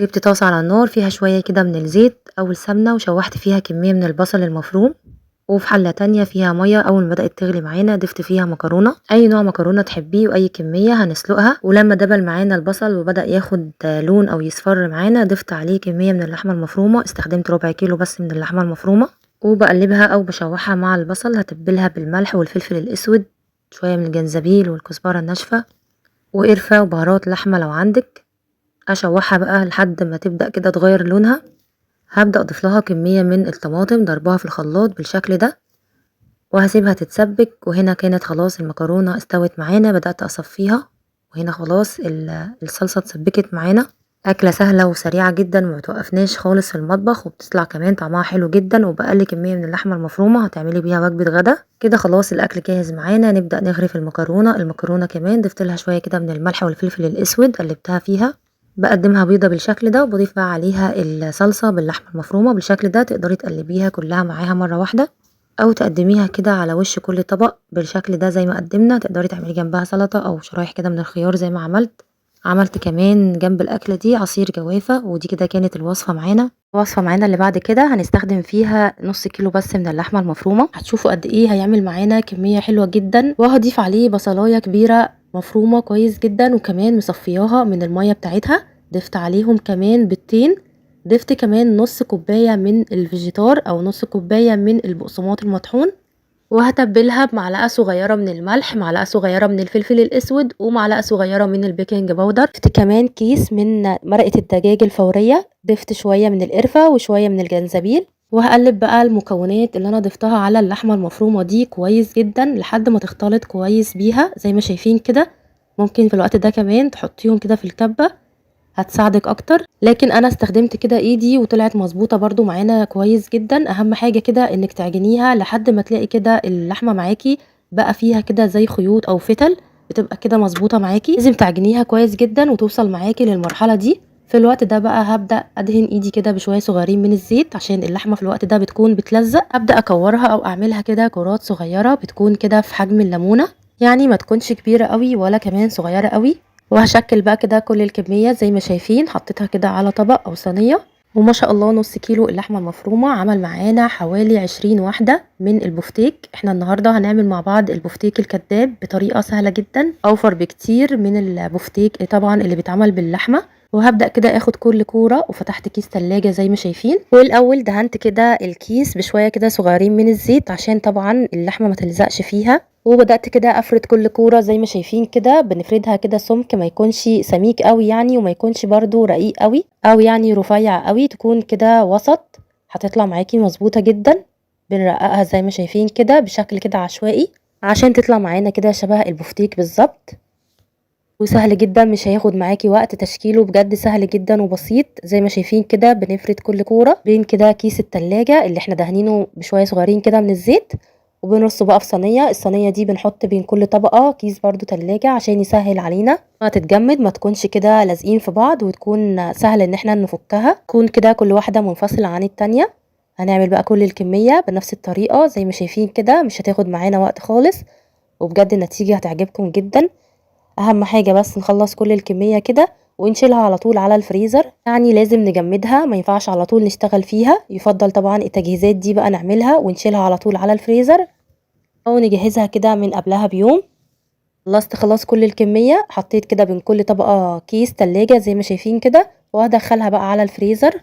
جبت طاسة على النار فيها شوية كده من الزيت أو السمنة، وشوحت فيها كمية من البصل المفروم، وفي حلة تانية فيها مية. أول ما بدأت تغلي معانا ضفت فيها مكرونة، أي نوع مكرونة تحبيه وأي كمية هنسلقها. ولما دبل معانا البصل وبدأ ياخد لون أو يصفر معانا ضفت عليه كمية من اللحمة المفرومة، استخدمت ربع كيلو بس من اللحمة المفرومة، وبقلبها أو بشوحها مع البصل. هتبلها بالملح والفلفل الأسود، شوية من الجنزبيل والكزبرة الناشفة وقرفة وبهارات لحمة لو عندك. اشوحها بقى لحد ما تبدأ كده تغير لونها. هبدأ اضيف لها كمية من الطماطم ضربها في الخلاط بالشكل ده، وهسيبها تتسبك. وهنا كانت خلاص المكرونة استوت معانا، بدأت اصفيها. وهنا خلاص الصلصة اتسبكت معانا. أكلة سهلة وسريعة جدا ومتوقفناش خالص في المطبخ، وبتطلع كمان طعمها حلو جدا. وبقل كمية من اللحمة المفرومة هتعملي بيها وجبة غدا. كده خلاص الأكل جاهز معانا. نبدأ نغرف المكرونة كمان ضفت لها شوية كده من الملح والفلفل الأسود، قلبتها فيها. بقدمها بيضة بالشكل ده، وبضيف بقى عليها الصلصة باللحمة المفرومة بالشكل ده. تقدري تقلبيها كلها معاها مرة واحدة، أو تقدميها كده على وش كل طبق بالشكل ده زي ما قدمنا. تقدري تعملي جنبها سلطة أو شرايح كده من الخيار زي ما عملت كمان جنب الأكلة دي عصير جوافة. ودي كده كانت الوصفة معانا اللي بعد كده هنستخدم فيها نص كيلو بس من اللحمة المفرومة. هتشوفوا قد ايه هيعمل معانا كمية حلوة جدا. وهضيف عليه بصلاية كبيرة مفرومة كويس جدا، وكمان مصفياها من المية بتاعتها. ضفت عليهم كمان بيضتين. ضفت كمان نص كوباية من الفيجيتار او نص كوباية من البقسماط المطحون. وهتبلها بمعلقة صغيرة من الملح، معلقة صغيرة من الفلفل الأسود، ومعلقة صغيرة من البيكنج باودر. ضفت كمان كيس من مرقة الدجاج الفورية. ضفت شوية من القرفة وشوية من الجنزبيل. وهقلب بقى المكونات اللي انا ضفتها على اللحمة المفرومة دي كويس جدا لحد ما تختلط كويس بيها زي ما شايفين كده. ممكن في الوقت ده كمان تحطيهم كده في الكبة، هتساعدك اكتر. لكن انا استخدمت كده ايدي وطلعت مظبوطه برضو معانا كويس جدا. اهم حاجه كده انك تعجنيها لحد ما تلاقي كده اللحمه معاكي بقى فيها كده زي خيوط او فتل، بتبقى كده مظبوطه معاكي. لازم تعجنيها كويس جدا وتوصل معاكي للمرحله دي. في الوقت ده بقى هبدا ادهن ايدي كده بشويه صغيرين من الزيت، عشان اللحمه في الوقت ده بتكون بتلزق. ابدا اكورها او اعملها كده كرات صغيره بتكون كده في حجم الليمونه، يعني ما تكونش كبيره قوي ولا كمان صغيره قوي. وهشكل بقى كده كل الكمية زي ما شايفين، حطيتها كده على طبق او صينية. وما شاء الله نص كيلو اللحمة المفرومة عمل معانا حوالي 20 واحدة من البفتيك. احنا النهاردة هنعمل مع بعض البفتيك الكداب بطريقة سهلة جدا، اوفر بكتير من البفتيك طبعا اللي بيتعمل باللحمة. وهبدأ كده اخد كل كورة وفتحت كيس تلاجة زي ما شايفين. والاول دهنت كده الكيس بشوية كده صغيرين من الزيت عشان طبعا اللحمة ما تلزقش فيها. وبدأت كده افرد كل كورة زي ما شايفين كده. بنفردها كده سمك ما يكونش سميك قوي يعني، وما يكونش برضو رقيق قوي او يعني رفيع قوي، تكون كده وسط. هتطلع معاكي مظبوطة جدا. بنرققها زي ما شايفين كده بشكل كده عشوائي عشان تطلع معانا كده شبه البفتيك بالظبط. وسهل جدا، مش هياخد معاكي وقت تشكيله، بجد سهل جدا وبسيط. زي ما شايفين كده بنفرد كل كورة بين كده كيس التلاجة اللي احنا دهنينه بشوية صغيرين كده من الزيت، وبنرصه بقى في صينية. الصينية دي بنحط بين كل طبقة كيس برضو تلاجة عشان يسهل علينا ما تتجمد، ما تكونش كده لازقين في بعض، وتكون سهل ان احنا نفكها، تكون كده كل واحدة منفصلة عن التانية. هنعمل بقى كل الكمية بنفس الطريقة زي ما شايفين كده، مش هتاخد معانا وقت خالص، وبجد النتيجة هتعجبكم جدا. اهم حاجة بس نخلص كل الكمية كده ونشيلها على طول على الفريزر. يعني لازم نجمدها، ما ينفعش على طول نشتغل فيها. يفضل طبعا التجهيزات دي بقى نعملها ونشيلها على طول على الفريزر، او نجهزها كده من قبلها بيوم. خلصت خلاص كل الكمية، حطيت كده بين كل طبقة كيس تلاجة زي ما شايفين كده، وهدخلها بقى على الفريزر.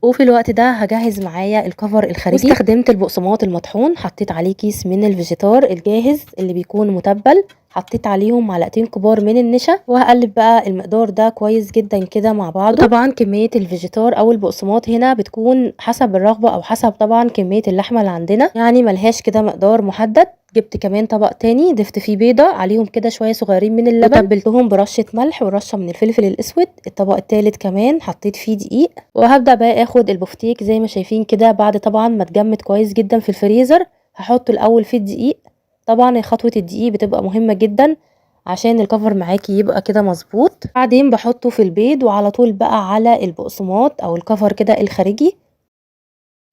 وفي الوقت ده هجهز معايا الكفر الخارجي. واستخدمت البقسماط المطحون، حطيت عليه كيس من الفيجيتار الجاهز اللي بيكون متبل، حطيت عليهم معلقتين كبار من النشا. وهقلب بقى المقدار ده كويس جدا كده مع بعضه. وطبعا كمية الفيجيتار او البقسماط هنا بتكون حسب الرغبة او حسب طبعا كمية اللحمة اللي عندنا، يعني ملهاش كده مقدار محدد. جبت كمان طبق تاني ضفت فيه بيضة عليهم كده شوية صغيرين من اللبن، وتبلتهم برشة ملح ورشة من الفلفل الاسود. الطبق التالت كمان حطيت فيه دقيق. وهبدأ بقى اخد البفتيك زي ما شايفين كده بعد طبعا ما اتجمد كويس جدا في الفريزر. هحطه الاول في الدقيق. طبعا خطوة الدقيق بتبقى مهمة جدا عشان الكفر معاكي يبقى كده مظبوط. بعدين بحطه في البيض، وعلى طول بقى على البقسماط او الكفر كده الخارجي.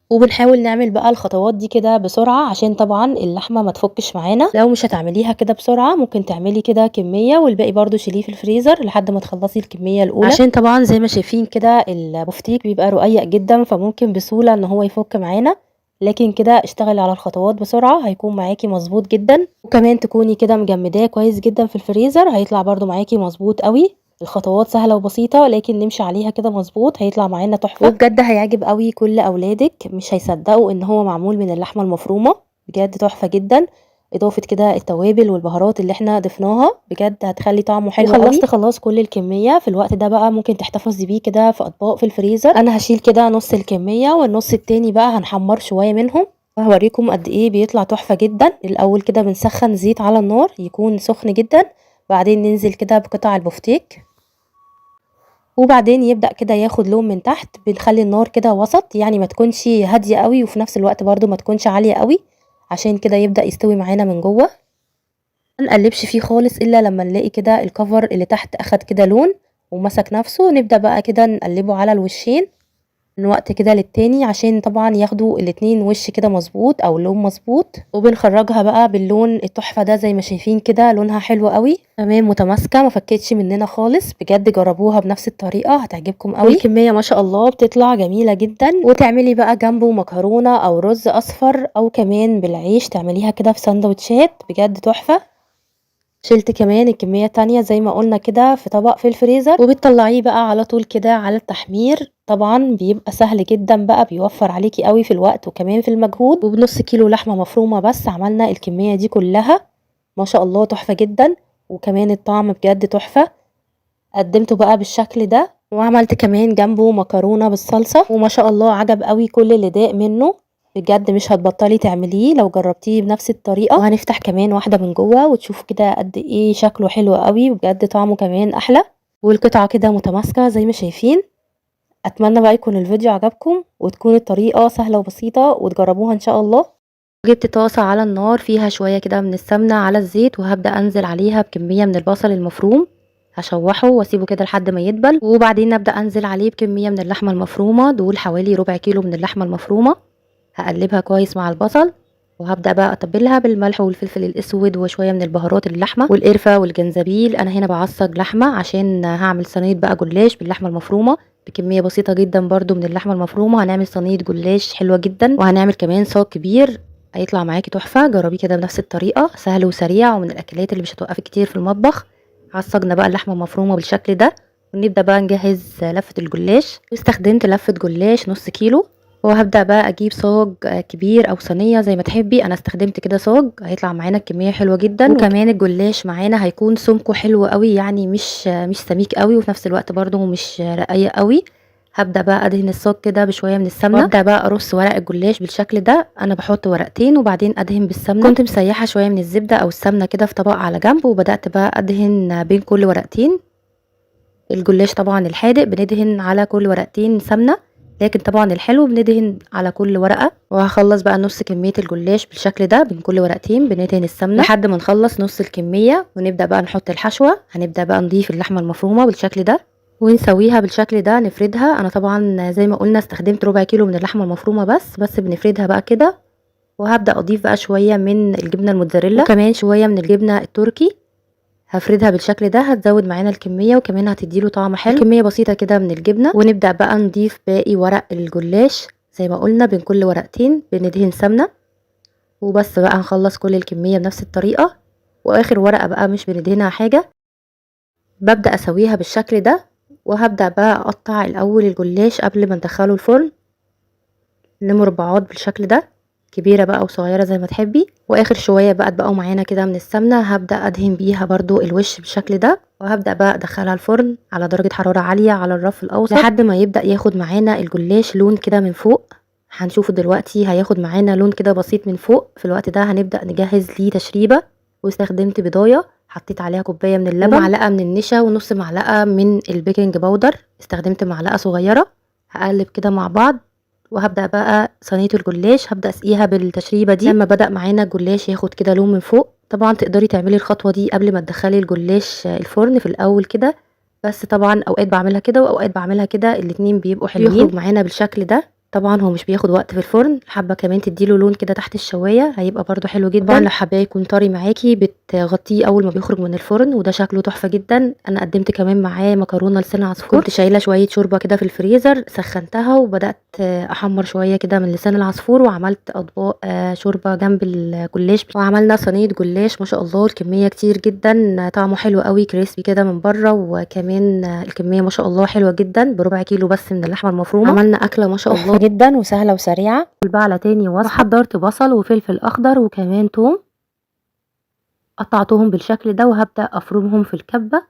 وبنحاول نعمل بقى الخطوات دي كده بسرعة عشان طبعًا اللحمة ما تفكش معانا، لو مش هتعمليها كده بسرعة ممكن تعملي كده كمية والباقي برضه شيليه في الفريزر لحد ما تخلصي الكمية الأولى، عشان طبعًا زي ما شايفين كده البفتيك بيبقى رقيق جدًا فممكن بسهولة إن هو يفك معانا، لكن كده اشتغلي على الخطوات بسرعة هيكون معاكِ مضبوط جدًا، وكمان تكوني كده مجمداه كويس جدًا في الفريزر هيطلع برضه معاكِ مضبوط أوي. الخطوات سهلة وبسيطة لكن نمشي عليها كده مضبوط هيطلع معانا تحفة، وبجد هيعجب أوي كل أولادِك مش هيصدقوا إن هو معمول من اللحمة المفرومة، بجد تحفة جدًا، إضافة كده التوابل والبهارات اللي إحنا ضفناها بجد هتخلّي طعمه حلو أوي. خلصت خلاص كل الكمية في الوقت ده بقى ممكن تحتفظي بيه كده في أطباق في الفريزر، أنا هاشيل كده نُص الكمية والنُص التاني بقى هنحمّر شوية منهم، وهاوريكم قد إيه بيطلع تحفة جدًا. الأول كده بنسخّن زيت على النار يكون سخن جدًا، بعدين ننزل كده بقطع البفتيك. وبعدين يبدأ كده ياخد لون من تحت، بنخلّي النار كده وسط، يعني ما تكونش هادية أوي وفي نفس الوقت برضه ما تكونش عالية أوي، عشان كده يبدأ يستوي معانا من جوّه، ما نقلّبش فيه خالص إلا لمّا نلاقي كده الcover اللي تحت أخد كده لون ومسك نفسه، نبدأ بقى كده نقلّبه على الوشين من وقت كده للتاني عشان طبعًا ياخدوا الاتنين وش كده مضبوط أو لون مضبوط، وبنخرّجها بقى باللون التحفة ده زي ما شايفين كده لونها حلو أوي، تمام متماسكة ما فكِّتش مننا خالص، بجد جرّبوها بنفس الطريقة هتعجبكم أوي، والكمية ما شاء الله بتطلع جميلة جدًا، وتعملي بقى جنبه مكرونة أو رز أصفر أو كمان بالعيش تعمليها كده في ساندوتشات بجد تحفة. شِلت كمان الكمية التانية زي ما قُلنا كده في طبق في الفريزر، وبتطلّعيه بقى على طول كده على التحمير، طبعًا بيبقى سهل جدًا بقى بيوفّر عليكِ أوي في الوقت وكمان في المجهود، وبنُص كيلو لحمة مفرومة بس عملنا الكمية دي كلّها، ما شاء الله تحفة جدًا، وكمان الطعم بجد تحفة، قدّمته بقى بالشكل ده، وعملت كمان جنبه مكرونة بالصلصة، وما شاء الله عجب أوي كل اللي داق منه، بجد مش هتبطّلي تعمليه لو جرّبتيه بنفس الطريقة، وهنفتح كمان واحدة من جوّه وتشوفوا كده قد إيه شكله حلو أوي، وبجد طعمه كمان أحلى، والقطعة كده متماسكة زي ما شايفين، أتمنى بقى يكون الفيديو عجبكم، وتكون الطريقة سهلة وبسيطة وتجرّبوها إن شاء الله. جبت طاسة على النار فيها شوية كده من السمنة على الزيت وهبدأ أنزل عليها بكمية من البصل المفروم، هشوحه واسيبه كده لحد ما يدبل، وبعدين أبدأ أنزل عليه بكمية من اللحمة المفرومة، دول حوالي ربع كيلو من اللحمة المفرومة، هقلبها كويس مع البصل، وهبدأ بقى أتبلها بالملح والفلفل الأسود وشوية من البهارات اللحمة والقرفة والجنزبيل. أنا هنا بعصج لحمة عشان هعمل صينية بقى جلاش باللحمة المفرومة بكمية بسيطة جدا برضو من اللحمة المفرومة، هنعمل صينية جلاش حلوة جدا وهنعمل كمان صاج كبير هيطلع معاكي تحفة. جربيه كده بنفس الطريقة، سهل وسريع ومن الأكلات اللي مش هتوقفي كتير في المطبخ. عصجنا بقى اللحمة المفرومة بالشكل ده ونبدأ بقى نجهز لفة الجلاش، واستخدمت لفة جلاش نص كيلو، وهبدأ بقى أجيب صاج كبير أو صينية زي ما تحبي، أنا استخدمت كده صاج هيطلع معانا الكمية حلوة جدا، وكمان الجلاش معانا هيكون سمكه حلو قوي، يعني مش سميك قوي وفي نفس الوقت برضه مش رقيق قوي. هبدأ بقى أدهن الصاج كده بشوية من السمنة، وأبدأ بقى أرص ورق الجلاش بالشكل ده، أنا بحط ورقتين وبعدين أدهن بالسمنة، كنت مسيحة شوية من الزبدة أو السمنة كده في طبق على جنب، وبدأت بقى أدهن بين كل ورقتين. الجلاش طبعا الحادق بندهن على كل ورقتين سمنة، لكن طبعا الحلو بندهن على كل ورقة. وهخلص بقى نص كمية الجلاش بالشكل ده بين كل ورقتين بندهن السمنة لحد ما نخلص نص الكمية، ونبدأ بقى نحط الحشوة. هنبدأ بقى نضيف اللحمة المفرومة بالشكل ده ونسويها بالشكل ده، نفردها. انا طبعا زي ما قلنا استخدمت ربع كيلو من اللحمة المفرومة بس بنفردها بقى كده، وهبدأ اضيف بقى شوية من الجبنة الموتزاريلا وكمان شوية من الجبنة التركي، هافردها بالشكل ده هتزود معانا الكمية وكمان هتديله طعم حلو. كمية بسيطة كده من الجبنة، ونبدأ بقى نضيف باقي ورق الجلاش زي ما قلنا بين كل ورقتين بندهن سمنة، وبس بقى هنخلص كل الكمية بنفس الطريقة. واخر ورقة بقى مش بندهنها حاجة، ببدأ اسويها بالشكل ده، وهبدأ بقى اقطع الاول الجلاش قبل ما ندخله الفرن لمربعات بالشكل ده، كبيرة بقى او صغيرة زي ما تحبي. واخر شوية بقى اتبقوا معانا كده من السمنة هبدأ ادهن بيها برضو الوش بالشكل ده، وهبدأ بقى ادخلها الفرن على درجة حرارة عالية على الرف الاوسط لحد ما يبدأ ياخد معانا الجلاش لون كده من فوق. هنشوفه دلوقتي هياخد معانا لون كده بسيط من فوق. في الوقت ده هنبدأ نجهز ليه تشريبة، واستخدمت بضاية حطيت عليها كوباية من اللبن ومعلقة من النشا ونص معلقة من البيكنج باودر، استخدمت معلقة صغيرة. هقلب كده مع بعض، وهبدأ بقى صينية الجلاش هبدأ اسقيها بالتشريبة دي. لما بدأ معانا الجلاش ياخد كده لون من فوق، طبعا تقدري تعملي الخطوة دي قبل ما تدخلي الجلاش الفرن في الاول كده، بس طبعا اوقات بعملها كده واوقات بعملها كده، الاتنين بيبقوا حلوين. يخرج معانا بالشكل ده طبعا هو مش بياخد وقت في الفرن، حابه كمان تديله لون كده تحت الشوايه هيبقى برده حلو جدا. طبعا لو حاباه يكون طري معاكي بتغطيه اول ما بيخرج من الفرن وده شكله تحفه جدا. انا قدمت كمان معاه مكرونه لسان عصفور، كنت شايله شويه شوربه كده في الفريزر سخنتها وبدات احمر شويه كده من لسان العصفور، وعملت اطباق شوربه جنب الجلاش، وعملنا صينيه جلاش ما شاء الله الكميه كتير جدا، طعمه حلو قوي كريسبي كده من بره، وكمان الكميه ما شاء الله حلوه جدا بربع كيلو بس من اللحمه المفرومه. عملنا اكله ما شاء الله جدا وسهله وسريعه. بقى على تاني وصفه حضرت بصل وفلفل اخضر وكمان توم، قطعتهم بالشكل ده وهبدا افرمهم في الكبه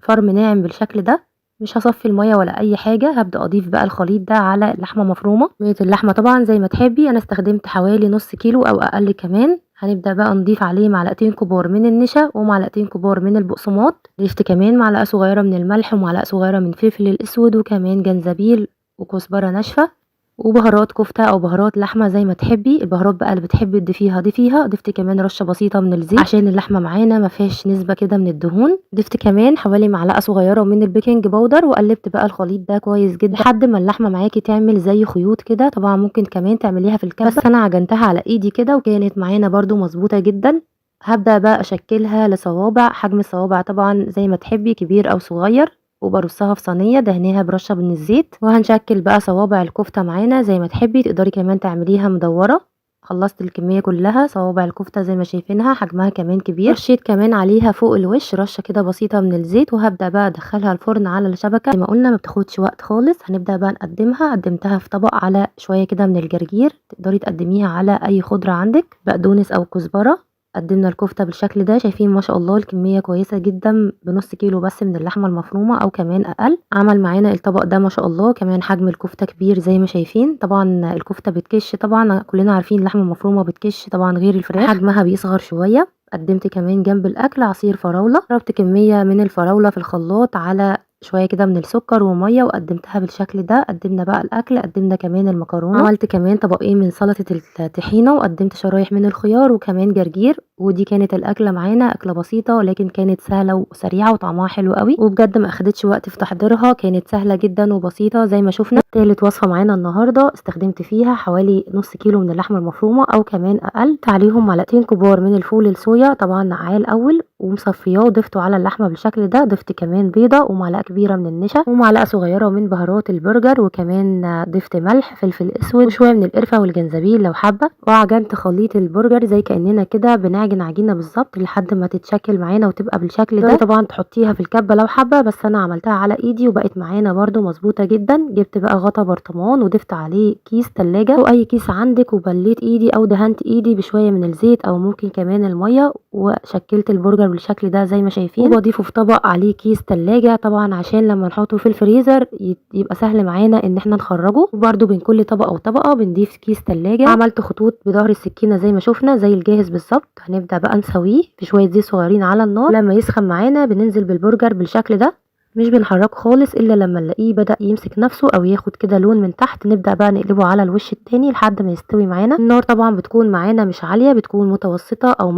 فرم ناعم بالشكل ده. مش هصفي الميه ولا اي حاجه، هبدا اضيف بقى الخليط ده على اللحمه مفرومه. كميه اللحمه طبعا زي ما تحبي، انا استخدمت حوالي نص كيلو او اقل كمان. هنبدا بقى نضيف عليه معلقتين كبار من النشا ومعلقتين كبار من البقسماط، ضفت كمان معلقه صغيره من الملح ومعلقه صغيره من الفلفل الاسود وكمان جنزبيل وكزبره ناشفه وبهارات كفته او بهارات لحمه زي ما تحبي. البهارات بقى اللي بتحبي تضيفيها. ضفت كمان رشه بسيطه من الزيت عشان اللحمه معانا ما فيهاش نسبه كده من الدهون. ضفت كمان حوالي معلقه صغيره من البيكنج باودر، وقلبت بقى الخليط ده كويس جدا لحد ما اللحمه معاكي تعمل زي خيوط كده. طبعا ممكن كمان تعمليها في الكبه، بس انا عجنتها على ايدي كده وكانت معانا برده مظبوطه جدا. هبدا بقى اشكلها لصوابع، حجم الصوابع طبعا زي ما تحبي كبير او صغير، وبرصها في صينيه دهنيها برشه من الزيت. وهنشكل بقى صوابع الكفته معانا زي ما تحبي، تقدري كمان تعمليها مدوره. خلصت الكميه كلها صوابع الكفته زي ما شايفينها، حجمها كمان كبير. رشيت كمان عليها فوق الوش رشه كده بسيطه من الزيت، وهبدا بقى ادخلها الفرن على الشبكه. زي ما قلنا ما بتاخدش وقت خالص. هنبدا بقى نقدمها. قدمتها في طبق على شويه كده من الجرجير، تقدري تقدميها على اي خضره عندك، بقدونس او كزبره. قدمنا الكفته بالشكل ده، شايفين ما شاء الله الكميه كويسه جدا، بنص كيلو بس من اللحمه المفرومه او كمان اقل. عمل معانا الطبق ده ما شاء الله كمان حجم الكفته كبير زي ما شايفين. طبعا الكفته بتكش، طبعا كلنا عارفين اللحمه المفرومه بتكش طبعا غير الفراخ، حجمها بيصغر شويه. قدمت كمان جنب الاكل عصير فراوله، ضربت كميه من الفراوله في الخلاط على شويه كده من السكر وميه وقدمتها بالشكل ده. قدمنا بقى الاكل، قدمنا كمان المكرونه، عملت كمان طبقين من سلطه الطحينه، وقدمت شرايح من الخيار وكمان جرجير. ودي كانت الاكله معانا، اكله بسيطه ولكن كانت سهله وسريعه وطعمها حلو قوي، وبجد ما اخدتش وقت في تحضيرها، كانت سهله جدا وبسيطه زي ما شفنا. تالت وصفه معانا النهارده استخدمت فيها حوالي نص كيلو من اللحمه المفرومه او كمان اقل، عليهم معلقتين كبار من الفول الصويا، طبعا نقعاه الاول ومصفياه وضفته على اللحمه بالشكل ده. ضفت كمان بيضه ومعلقه كبيره من النشا ومعلقه صغيره من بهارات البرجر، وكمان ضفت ملح فلفل اسود وشويه من القرفه والجنزبيل لو حابه. وعجنت خليط البرجر زي كاننا كده بنعجن عجينه بالظبط لحد ما تتشكل معانا وتبقى بالشكل ده. طبعا تحطيها في الكبه لو حابه، بس انا عملتها على ايدي وبقت معانا برده مظبوطه جدا. جبت بقى غطا برطمان وضفت عليه كيس تلاجة او اي كيس عندك، وبليت ايدي او دهنت ايدي بشويه من الزيت او ممكن كمان الميه، وشكلت البرجر بالشكل ده زي ما شايفين. وبضيفه في طبق عليه كيس تلاجة طبعا عشان لما نحطه في الفريزر يبقى سهل معانا ان احنا نخرجه. وبرده بين كل طبقه وطبقه بنضيف كيس تلاجة. عملت خطوط بظهر السكينه زي ما شفنا زي الجاهز بالظبط. هنبدا بقى نسويه في شويه زيت صغيرين على النار، لما يسخن معانا بننزل بالبرجر بالشكل ده، مش بنحركه خالص الا لما نلاقيه بدأ يمسك نفسه او ياخد كده لون من تحت. نبدأ بقى نقلبه على الوش التاني لحد ما يستوي معانا. النار طبعا بتكون معانا مش عالية، بتكون متوسطة او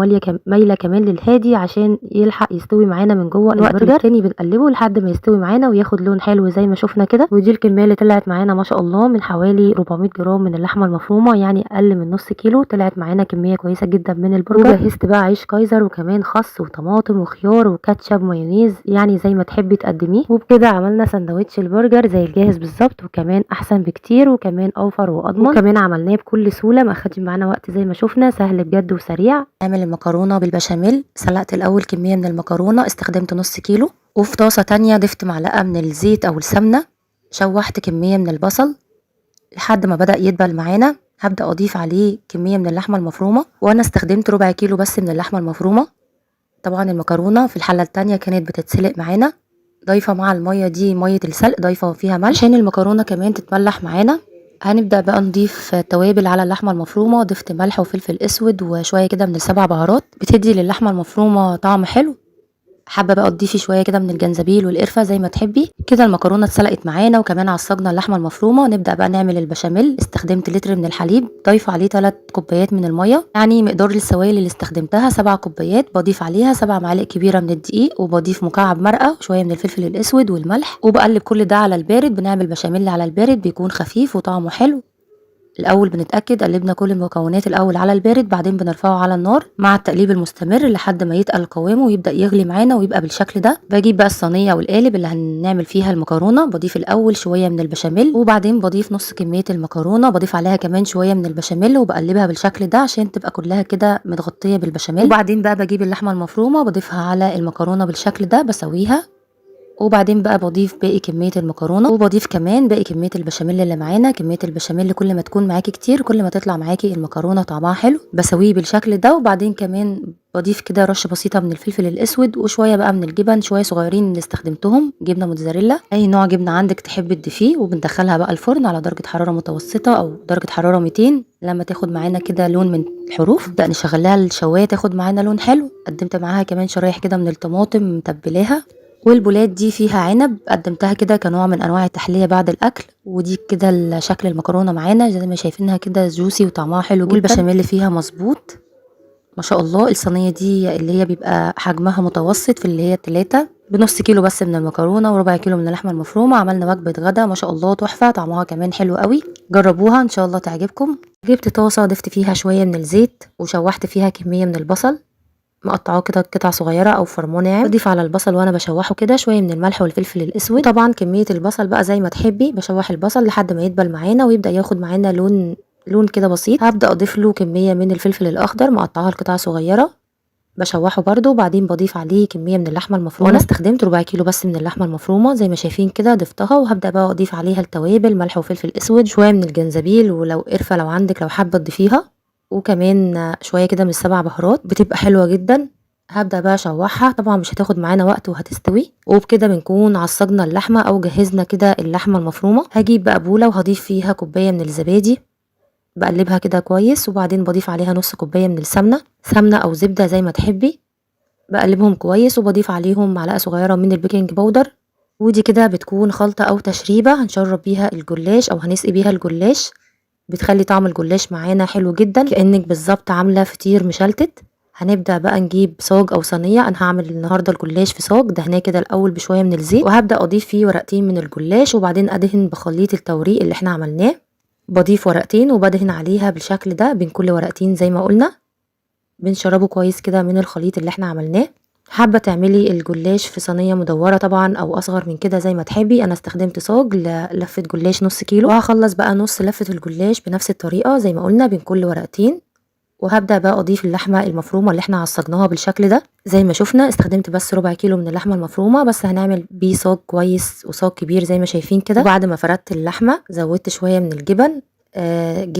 مايلة كمان للهادي عشان يلحق يستوي معانا من جوه. الوقت التاني بنقلبه لحد ما يستوي معانا وياخد لون حلو زي ما شفنا كده. ودي الكمية اللي طلعت معانا ما شاء الله من حوالي 400 جرام من اللحمة المفرومة، يعني اقل من نص كيلو. طلعت معانا كمية كويسة جدا من البرجر. وجهزت بقى عيش كايزر وكمان خس وطماطم وخيار وكاتشب مايونيز، يعني زي ما تحبي تقدميه. وبكده عملنا سندوتش البرجر زي الجاهز بالظبط، وكمان احسن بكتير وكمان اوفر واضمن، وكمان عملناه بكل سهوله ما اخدش معانا وقت زي ما شفنا، سهل بجد وسريع. نعمل المكرونه بالبشاميل. سلقت الاول كميه من المكرونه، استخدمت نص كيلو، وفي طاسه تانية ضفت معلقه من الزيت او السمنه. شوحت كميه من البصل لحد ما بدأ يدبل معانا. هبدأ اضيف عليه كميه من اللحمه المفرومه، وانا استخدمت ربع كيلو بس من اللحمه المفرومه. طبعا المكرونه في الحله التانية كانت بتتسلق معانا، ضايفه مع الميه دي ميه السلق، ضايفه فيها ملح عشان المكرونه كمان تتملح معانا. هنبدا بقى نضيف توابل على اللحمه المفرومه. ضفت ملح وفلفل اسود وشويه كده من السبع بهارات، بتدي للحمه المفرومه طعم حلو. حابه بقى تضيفي شويه كده من الجنزبيل والقرفه زي ما تحبي. كده المكرونه اتسلقت معانا وكمان عصجنا اللحمه المفرومه. نبدا بقى نعمل البشاميل. استخدمت لتر من الحليب، ضايفه عليه 3 كوبايات من الميه، يعني مقدار السوائل اللي استخدمتها 7 كوبايات. بضيف عليها 7 معالق كبيره من الدقيق، وبضيف مكعب مرقه وشويه من الفلفل الاسود والملح، وبقلب كل ده على البارد. بنعمل بشاميل على البارد بيكون خفيف وطعمه حلو. الاول بنتاكد قلبنا كل المكونات الاول على البارد، بعدين بنرفعه على النار مع التقليب المستمر لحد ما يتقل قوامه ويبدا يغلي معانا ويبقى بالشكل ده. بجيب بقى الصينيه والقالب اللي هنعمل فيها المكرونه. بضيف الاول شويه من البشاميل، وبعدين بضيف نص كميه المكرونه، بضيف عليها كمان شويه من البشاميل وبقلبها بالشكل ده عشان تبقى كلها كده متغطيه بالبشاميل. وبعدين بقى بجيب اللحمه المفرومه بضيفها على المكرونه بالشكل ده بسويها، وبعدين بقى بضيف باقي كمية المكرونة، وبضيف كمان باقي كمية البشاميل اللي معانا. كمية البشاميل كل ما تكون معاكي كتير كل ما تطلع معاكي المكرونة طعمها حلو. بسويه بالشكل ده، وبعدين كمان بضيف كده رش بسيطة من الفلفل الاسود وشوية بقى من الجبن، شوية صغيرين اللي استخدمتهم جبنة موتزاريلا، اي نوع جبنة عندك تحب تضيفيه. وبندخلها بقى الفرن على درجة حرارة متوسطة او درجة حرارة 200 لما تاخد معانا كده لون من الحروف. نبدأ نشغلها الشواية تاخد معانا لون حلو. قدمت معاها كمان شرايح كده من الطماطم متبلاها. والبولات دي فيها عنب، قدمتها كده كنوع من انواع التحليه بعد الاكل. ودي كده شكل المكرونه معانا زي ما شايفينها كده جوسي وطعمها حلو جدا، والبشاميل فيها مظبوط ما شاء الله. الصينيه دي اللي هي بيبقى حجمها متوسط في اللي هي 3 بنص كيلو بس من المكرونه وربع كيلو من اللحمه المفرومه. عملنا وجبه غدا ما شاء الله تحفه، طعمها كمان حلو قوي. جربوها ان شاء الله تعجبكم. جبت طاسه ضفت فيها شويه من الزيت وشوحت فيها كميه من البصل، مقطعاه كده قطع صغيره او فرماه ناعم. بضيف على البصل وانا بشوحه كده شويه من الملح والفلفل الاسود. طبعا كميه البصل بقى زي ما تحبي. بشوح البصل لحد ما يدبل معانا ويبدا ياخد معانا لون كده بسيط. هبدا اضيف له كميه من الفلفل الاخضر مقطعها لقطع صغيره، بشوحه برده. وبعدين بضيف عليه كميه من اللحمه المفرومه. وانا استخدمت ربع كيلو بس من اللحمه المفرومه زي ما شايفين كده ضفتها. وهبدا بقى اضيف عليها التوابل، ملح وفلفل اسود، شويه من الجنزبيل ولو قرفه لو عندك لو حابه تضيفيها، وكمان شويه كده من السبع بهارات بتبقى حلوه جدا. هبدأ بقى اشوحها. طبعا مش هتاخد معانا وقت وهتستوي. وبكده بنكون عصجنا اللحمه او جهزنا كده اللحمه المفرومه. هجيب بقى بوله وهضيف فيها كوبايه من الزبادي، بقلبها كده كويس. وبعدين بضيف عليها نص كوبايه من سمنه او زبده زي ما تحبي. بقلبهم كويس وبضيف عليهم معلقه صغيره من البيكنج باودر. ودي كده بتكون خلطه او تشريبه هنشرب بيها الجلاش او هنسقي بيها الجلاش. بتخلي طعم الجلاش معانا حلو جدا كأنك بالظبط عامله فطير مشلتت. هنبدأ بقى نجيب صاج او صينيه. انا هعمل النهارده الجلاش في صاج دهناه كده الاول بشويه من الزيت، وهبدأ اضيف فيه ورقتين من الجلاش، وبعدين ادهن بخليط التوريق اللي احنا عملناه. بضيف ورقتين وبدهن عليها بالشكل ده بين كل ورقتين زي ما قلنا. بنشربه كويس كده من الخليط اللي احنا عملناه. حابه تعملي الجلاش في صينيه مدوره طبعا او اصغر من كده زي ما تحبي. انا استخدمت صاج للفه جلاش نص كيلو، وهخلص بقى نص لفه الجلاش بنفس الطريقه زي ما قلنا بين كل ورقتين. وهبدأ بقى اضيف اللحمه المفرومه اللي احنا عصجناها بالشكل ده زي ما شفنا. استخدمت بس ربع كيلو من اللحمه المفرومه، بس هنعمل بيه صاج كويس وصاج كبير زي ما شايفين كده. وبعد ما فردت اللحمه زودت شويه من الجبن،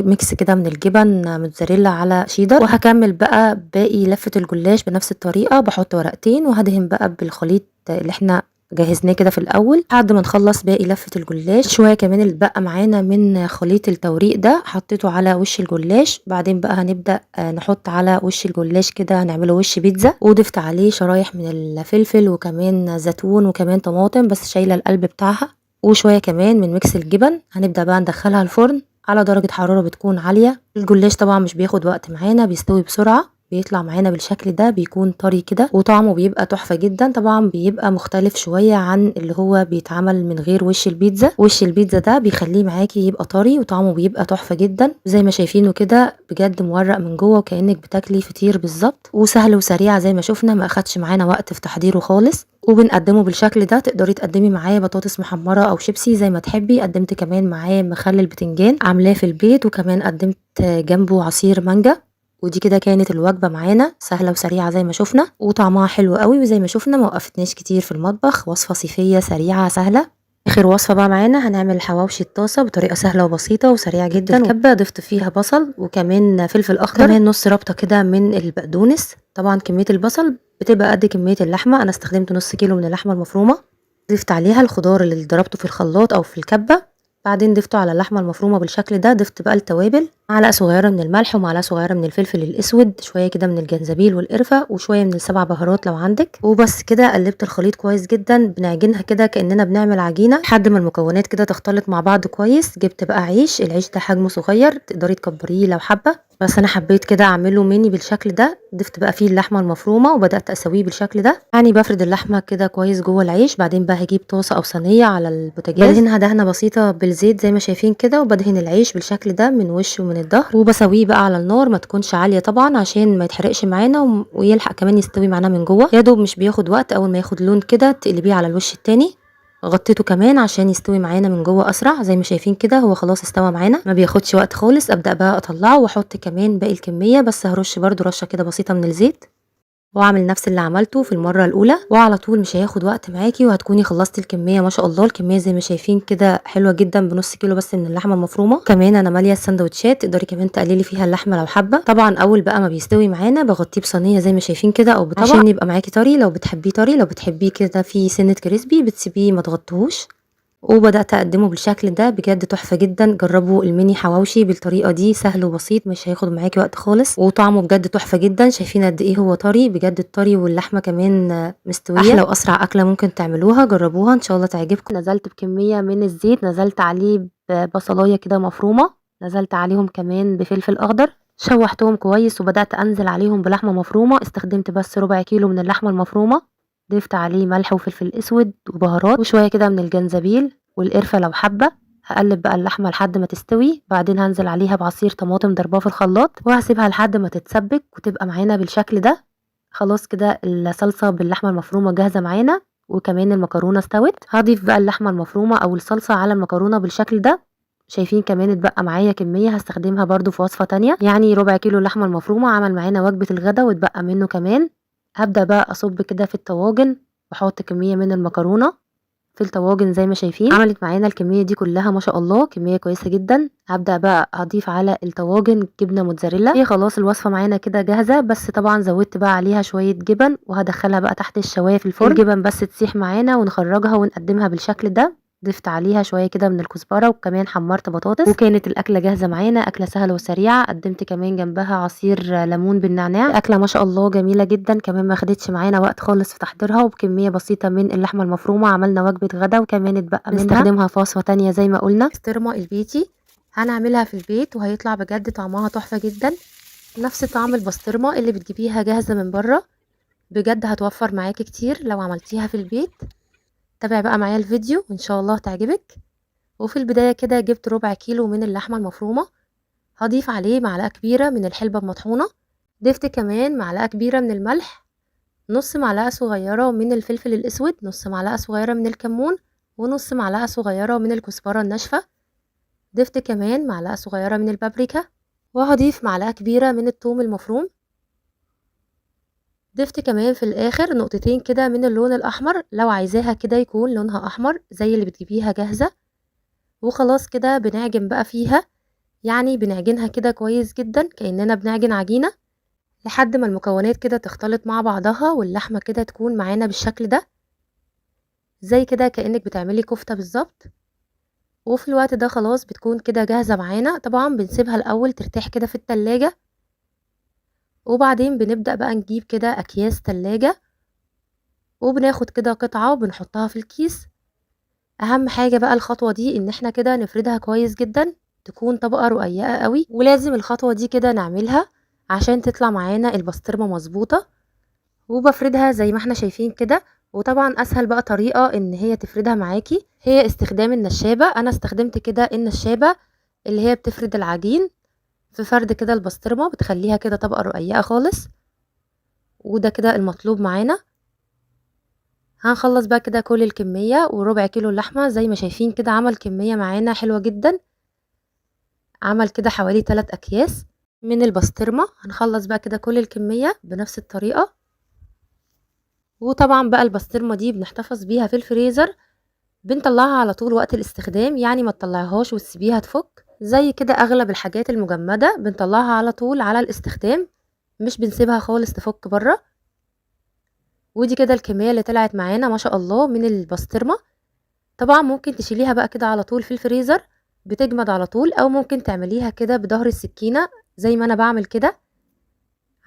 ميكس كده من الجبن موتزاريلا على شيدر. وهكمل بقى باقي لفه الجلاش بنفس الطريقه. بحط ورقتين وهدهن بقى بالخليط اللي احنا جهزناه كده في الاول لحد ما نخلص باقي لفه الجلاش. شويه كمان اللي اتبقى معانا من خليط التوريق ده حطيته على وش الجلاش. بعدين بقى هنبدا نحط على وش الجلاش كده هنعمله وش بيتزا. وضفت عليه شرايح من الفلفل وكمان زيتون وكمان طماطم بس شايله القلب بتاعها، وشويه كمان من ميكس الجبن. هنبدا بقى ندخلها الفرن على درجه حراره بتكون عاليه. الجلاش طبعا مش بياخد وقت معانا، بيستوي بسرعه، بيطلع معانا بالشكل ده، بيكون طري كده وطعمه بيبقى تحفه جدا. طبعا بيبقى مختلف شويه عن اللي هو بيتعمل من غير وش البيتزا. وش البيتزا ده بيخليه معاكي يبقى طري وطعمه بيبقى تحفه جدا زي ما شايفينه كده، بجد مورق من جوه وكانك بتاكلي فطير بالظبط. وسهل وسريع زي ما شفنا، ما اخدش معانا وقت في تحضيره خالص. وبنقدمه بالشكل ده. تقدري تقدمي معاه بطاطس محمره او شيبسي زي ما تحبي. قدمت كمان معاه مخلل بتنجان عاملاه في البيت، وكمان قدمت جنبه عصير مانجا. ودي كده كانت الوجبه معانا سهله وسريعه زي ما شفنا، وطعمها حلو قوي. وزي ما شفنا ما وقفتناش كتير في المطبخ، وصفه صيفيه سريعه سهله. اخر وصفه بقى معانا هنعمل حواوشي الطاسه بطريقه سهله وبسيطه وسريعه جدا. الكبه ضفت فيها بصل وكمان فلفل اخضر، كمان نص ربطه كده من البقدونس. طبعا كميه البصل بتبقى قد كميه اللحمه. انا استخدمت نص كيلو من اللحمه المفرومه. ضفت عليها الخضار اللي ضربته في الخلاط او في الكبه، بعدين ضفته على اللحمه المفرومه بالشكل ده. ضفت بقى التوابل معلقة صغيرة من الملح ومعلقة صغيرة من الفلفل الأسود، شوية كده من الجنزبيل والقرفة وشوية من ال7 بهارات لو عندك، وبس كده قلبت الخليط كويس جدا. بنعجنها كده كأننا بنعمل عجينة لحد ما المكونات كده تختلط مع بعض كويس. جبت بقى عيش، العيش ده حجمه صغير تقدري تكبريه لو حابة، بس انا حبيت كده اعمله ميني بالشكل ده. ضفت بقى فيه اللحمه المفرومه وبدات اسويه بالشكل ده، يعني بفرد اللحمه كده كويس جوه العيش. بعدين بقى هجيب طاسه او صينيه على البوتاجاز، بدهنها دهنه بسيطه بالزيت زي ما شايفين كده، وبدهن العيش بالشكل ده من وش ومن الظهر، وبسويه بقى على النار ما تكونش عاليه طبعا عشان ما يتحرقش معانا ويلحق كمان يستوي معانا من جوه. يا دوب مش بياخد وقت، اول ما ياخد لون كده تقلبيه على الوش التاني. غطيته كمان عشان يستوي معانا من جوه اسرع. زي ما شايفين كده هو خلاص استوى معانا، ما بياخدش وقت خالص. ابدا بقى اطلعه واحط كمان باقي الكميه، بس هرش برده رشه كده بسيطه من الزيت واعمل نفس اللي عملته في المره الاولى، وعلى طول مش هياخد وقت معاكي وهتكوني خلصتي الكميه. ما شاء الله الكميه زي ما شايفين كده حلوه جدا، بنص كيلو بس من اللحمه المفرومه. كمان انا ماليه السندوتشات، تقدري كمان تقللي فيها اللحمه لو حابه. طبعا اول بقى ما بيستوي معانا بغطيه بصينيه زي ما شايفين كده او بطبق عشان يبقى معاكي طري. لو بتحبيه طري، لو بتحبيه كده في سنه كريسبي بتسيبيه ما تغطيهوش. وبدأت أقدمه بالشكل ده، بجد تحفة جدا. جربوا الميني حواوشي بالطريقة دي، سهل وبسيط مش هياخد معاكي وقت خالص، وطعمه بجد تحفة جدا. شايفين قد ايه هو طري بجد، الطري واللحمة كمان مستوية. احلى واسرع أكلة ممكن تعملوها، جربوها ان شاء الله تعجبكم. نزلت بكمية من الزيت، نزلت عليه ببصلاية كده مفرومة، نزلت عليهم كمان بفلفل أخضر، شوحتهم كويس وبدأت أنزل عليهم بلحمة مفرومة. استخدمت بس ربع كيلو من اللحمة المفرومة، ضفت عليه ملح وفلفل اسود وبهارات وشويه كده من الجنزبيل والقرفه لو حابه. هقلب بقى اللحمه لحد ما تستوي، بعدين هنزل عليها بعصير طماطم ضرباه في الخلاط وهسيبها لحد ما تتسبك وتبقى معانا بالشكل ده. خلاص كده الصلصه باللحمه المفرومه جاهزه معانا، وكمان المكرونه استوت. هضيف بقى اللحمه المفرومه او الصلصه على المكرونه بالشكل ده. شايفين كمان اتبقى معايا كميه هستخدمها برضو في وصفه تانية، يعني ربع كيلو اللحمه المفرومه عمل معانا وجبه الغدا واتبقى منه كمان. هبدأ بقى أصب كده في الطواجن واحط كمية من المكرونة في الطواجن زي ما شايفين. عملت معانا الكمية دي كلها ما شاء الله، كمية كويسة جدا. هبدأ بقى هضيف على الطواجن جبنة موتزاريلا. هي خلاص الوصفة معانا كده جاهزة، بس طبعا زودت بقى عليها شوية جبن وهدخلها بقى تحت الشواية في الفرن. الجبن بس تسيح معانا ونخرجها ونقدمها بالشكل ده. ضفت عليها شويه كده من الكزبره وكمان حمرت بطاطس، وكانت الاكله جاهزه معانا. اكله سهله وسريعه. قدمت كمان جنبها عصير ليمون بالنعناع. اكله ما شاء الله جميله جدا، كمان ما خدتش معانا وقت خالص في تحضيرها، وبكميه بسيطه من اللحمه المفرومه عملنا وجبه غدا وكمان اتبقى منها نستخدمها في وصفه تانية زي ما قلنا. بسطرمه البيتي هنعملها في البيت وهيطلع بجد طعمها تحفه جدا، نفس طعم البسطرمه اللي بتجيبيها جاهزه من بره. بجد هتوفر معاكي كتير لو عملتيها في البيت. تابع بقى معايا الفيديو وان شاء الله تعجبك. وفي البداية كده جبت ربع كيلو من اللحمة المفرومة، هضيف عليه معلقة كبيرة من الحلبة المطحونة، ضفت كمان معلقة كبيرة من الملح، نص معلقة صغيرة من الفلفل الأسود، نص معلقة صغيرة من الكمون، ونص معلقة صغيرة من الكزبرة الناشفة. ضفت كمان معلقة صغيرة من البابريكا، وهضيف معلقة كبيرة من الثوم المفروم. ضفت كمان في الآخر نقطتين كده من اللون الأحمر لو عايزاها كده يكون لونها أحمر زي اللي بتجيبيها جاهزة. وخلاص كده بنعجن بقى فيها، يعني بنعجنها كده كويس جدا كأننا بنعجن عجينة لحد ما المكونات كده تختلط مع بعضها واللحمة كده تكون معانا بالشكل ده، زي كده كأنك بتعملي كفتة بالظبط. وفي الوقت ده خلاص بتكون كده جاهزة معانا. طبعا بنسيبها الأول ترتاح كده في التلاجة، وبعدين بنبدأ بقى نجيب كده أكياس تلاجة وبناخد كده قطعة وبنحطها في الكيس. أهم حاجة بقى الخطوة دي إن احنا كده نفردها كويس جدا، تكون طبقة رقيقة قوي، ولازم الخطوة دي كده نعملها عشان تطلع معانا البسطرمة مظبوطة. وبفردها زي ما احنا شايفين كده. وطبعا اسهل بقى طريقة ان هي تفردها معاكي هي استخدام النشابة. انا استخدمت كده النشابة اللي هي بتفرد العجين في فرد كده البسطرمة، بتخليها كده طبقة رقيقة خالص، وده كده المطلوب معانا. هنخلص بقى كده كل الكمية، وربع كيلو اللحمة زي ما شايفين كده عمل كمية معانا حلوة جدا، عمل كده حوالي 3 اكياس من البسطرمة. هنخلص بقى كده كل الكمية بنفس الطريقة. وطبعا بقى البسطرمة دي بنحتفظ بيها في الفريزر، بنطلعها على طول وقت الاستخدام، يعني ما تطلعيهاش وتسيبيها تفك زي كده. اغلب الحاجات المجمدة بنطلعها على طول على الاستخدام، مش بنسيبها خالص تفك بره. ودي كده الكمية اللي طلعت معانا ما شاء الله من البسطرمة. طبعا ممكن تشيليها بقى كده على طول في الفريزر بتجمد على طول، او ممكن تعمليها كده بظهر السكينة زي ما انا بعمل كده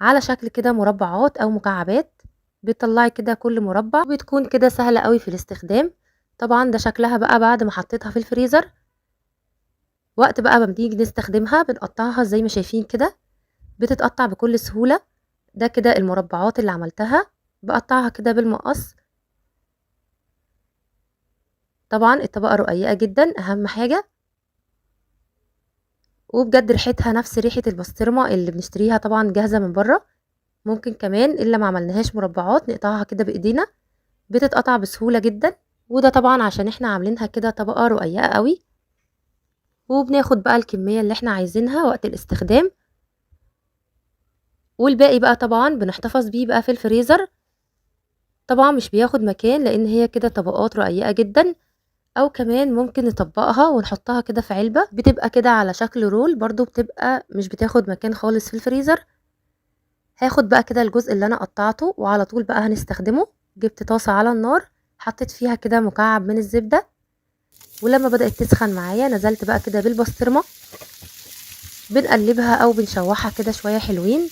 على شكل كده مربعات او مكعبات. بتطلعي كده كل مربع، بتكون كده سهلة قوي في الاستخدام. طبعا ده شكلها بقى بعد ما حطيتها في الفريزر. وقت بقى ما بنيجي نستخدمها بنقطعها زي ما شايفين كده، بتتقطع بكل سهولة. ده كده المربعات اللي عملتها، بقطعها كده بالمقص. طبعا الطبقة رقيقة جدا اهم حاجة، وبجد ريحتها نفس ريحة البسطرمة اللي بنشتريها طبعا جاهزة من بره. ممكن كمان الا ما عملناهاش مربعات نقطعها كده بايدينا، بتتقطع بسهولة جدا. وده طبعا عشان احنا عاملينها كده طبقة رقيقة قوي. وبناخد بقى الكمية اللي احنا عايزينها وقت الاستخدام، والباقي بقى طبعا بنحتفظ بيه بقى في الفريزر. طبعا مش بياخد مكان لان هي كده طبقات رقيقة جدا. او كمان ممكن نطبقها ونحطها كده في علبة، بتبقى كده على شكل رول برضو، بتبقى مش بتاخد مكان خالص في الفريزر. هاخد بقى كده الجزء اللي انا قطعته وعلى طول بقى هنستخدمه. جبت طاسة على النار، حطيت فيها كده مكعب من الزبدة، ولما بدأت تسخن معايا نزلت بقى كده بالبسطرمة. بنقلبها او بنشوحها كده شوية حلوين.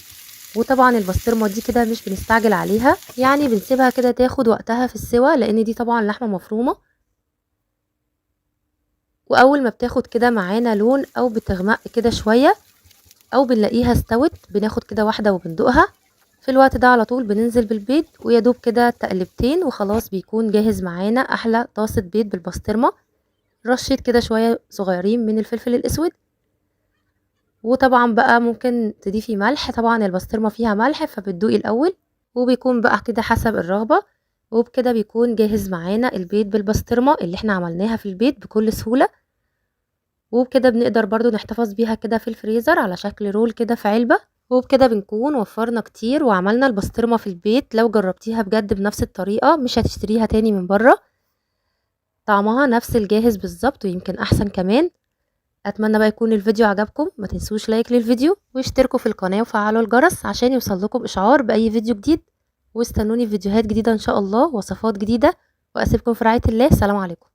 وطبعا البسطرمة دي كده مش بنستعجل عليها، يعني بنسيبها كده تاخد وقتها في السوا، لان دي طبعا لحمة مفرومة. واول ما بتاخد كده معانا لون او بتغمق كده شوية، او بنلاقيها استوت، بناخد كده واحدة وبندوقها. في الوقت ده على طول بننزل بالبيض، ويا دوب كده تقلبتين وخلاص بيكون جاهز معانا احلى طاسة بيض بالبسطرمة. رشيت كده شوية صغيرين من الفلفل الاسود. وطبعا بقى ممكن تضيفي ملح، طبعا البسطرمة فيها ملح فبتدوقي الاول، وبيكون بقى كده حسب الرغبة. وبكده بيكون جاهز معانا البيض بالبسطرمة اللي احنا عملناها في البيت بكل سهولة. وبكده بنقدر برضو نحتفظ بيها كده في الفريزر على شكل رول كده في علبة. وبكده بنكون وفرنا كتير وعملنا البسطرمة في البيت. لو جربتيها بجد بنفس الطريقة مش هتشتريها تاني من بره، طعمها نفس الجاهز بالظبط ويمكن احسن كمان. اتمنى بقى يكون الفيديو عجبكم، ما تنسوش لايك للفيديو واشتركوا في القناة وفعلوا الجرس عشان يوصلكم اشعار باي فيديو جديد. واستنوني في فيديوهات جديدة ان شاء الله، وصفات جديدة. واسيبكم في رعاية الله. سلام عليكم.